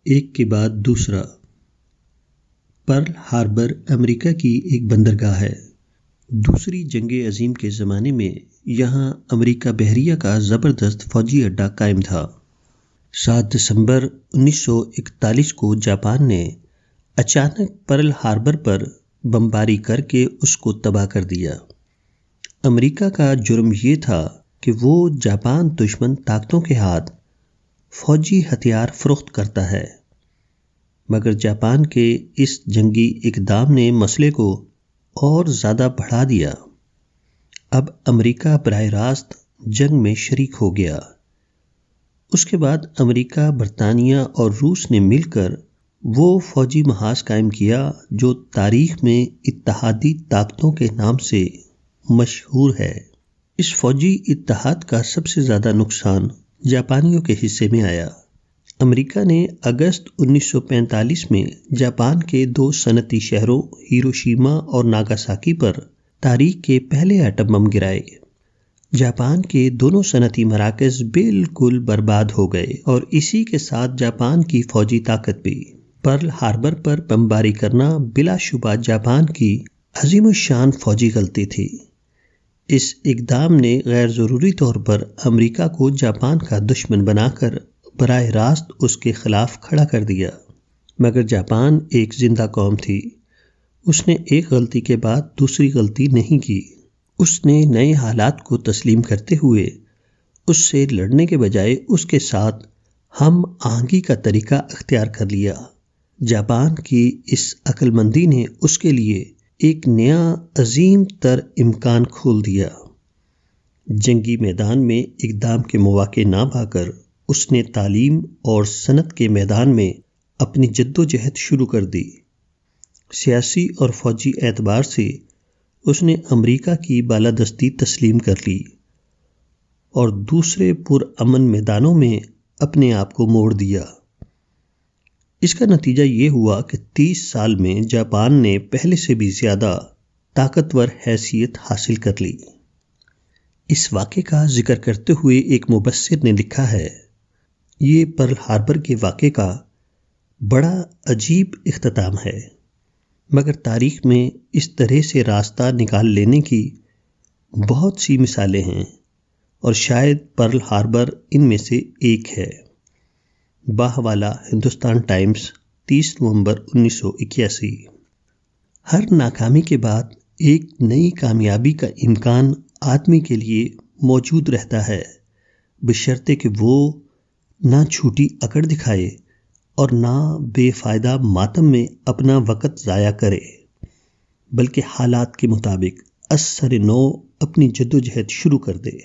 ایک کے بعد دوسرا۔ پرل ہاربر امریکہ کی ایک بندرگاہ ہے۔ دوسری جنگ عظیم کے زمانے میں یہاں امریکہ بحریہ کا زبردست فوجی اڈہ قائم تھا۔ 7 دسمبر 1941 کو جاپان نے اچانک پرل ہاربر پر بمباری کر کے اس کو تباہ کر دیا۔ امریکہ کا جرم یہ تھا کہ وہ جاپان دشمن طاقتوں کے ہاتھ فوجی ہتھیار فروخت کرتا ہے، مگر جاپان کے اس جنگی اقدام نے مسئلے کو اور زیادہ بڑھا دیا۔ اب امریکہ براہ راست جنگ میں شریک ہو گیا۔ اس کے بعد امریکہ، برطانیہ اور روس نے مل کر وہ فوجی محاذ قائم کیا جو تاریخ میں اتحادی طاقتوں کے نام سے مشہور ہے۔ اس فوجی اتحاد کا سب سے زیادہ نقصان جاپانیوں کے حصے میں آیا۔ امریکہ نے اگست 1945 میں جاپان کے 2 صنعتی شہروں ہیروشیما اور ناگاساکی پر تاریخ کے پہلے ایٹم بم گرائے۔ جاپان کے دونوں صنعتی مراکز بالکل برباد ہو گئے اور اسی کے ساتھ جاپان کی فوجی طاقت بھی۔ پرل ہاربر پر بمباری کرنا بلا شبہ جاپان کی عظیم الشان فوجی غلطی تھی۔ اس اقدام نے غیر ضروری طور پر امریکہ کو جاپان کا دشمن بنا کر براہ راست اس کے خلاف کھڑا کر دیا۔ مگر جاپان ایک زندہ قوم تھی۔ اس نے ایک غلطی کے بعد دوسری غلطی نہیں کی۔ اس نے نئے حالات کو تسلیم کرتے ہوئے اس سے لڑنے کے بجائے اس کے ساتھ ہم آہنگی کا طریقہ اختیار کر لیا۔ جاپان کی اس عقل مندی نے اس کے لیے ایک نیا عظیم تر امکان کھول دیا۔ جنگی میدان میں اقدام کے مواقع نہ پا کر اس نے تعلیم اور صنعت کے میدان میں اپنی جدوجہد شروع کر دی۔ سیاسی اور فوجی اعتبار سے اس نے امریکہ کی بالادستی تسلیم کر لی اور دوسرے پرامن میدانوں میں اپنے آپ کو موڑ دیا۔ اس کا نتیجہ یہ ہوا کہ 30 سال میں جاپان نے پہلے سے بھی زیادہ طاقتور حیثیت حاصل کر لی۔ اس واقعے کا ذکر کرتے ہوئے ایک مبصر نے لکھا ہے، یہ پرل ہاربر کے واقعے کا بڑا عجیب اختتام ہے، مگر تاریخ میں اس طرح سے راستہ نکال لینے کی بہت سی مثالیں ہیں اور شاید پرل ہاربر ان میں سے ایک ہے۔ باہوالا، ہندوستان ٹائمز، 30 نومبر 1981۔ ہر ناکامی کے بعد ایک نئی کامیابی کا امکان آدمی کے لیے موجود رہتا ہے، بشرطے کہ وہ نہ چھوٹی اکڑ دکھائے اور نہ بے فائدہ ماتم میں اپنا وقت ضائع کرے، بلکہ حالات کے مطابق از سر نو اپنی جدوجہد شروع کر دے۔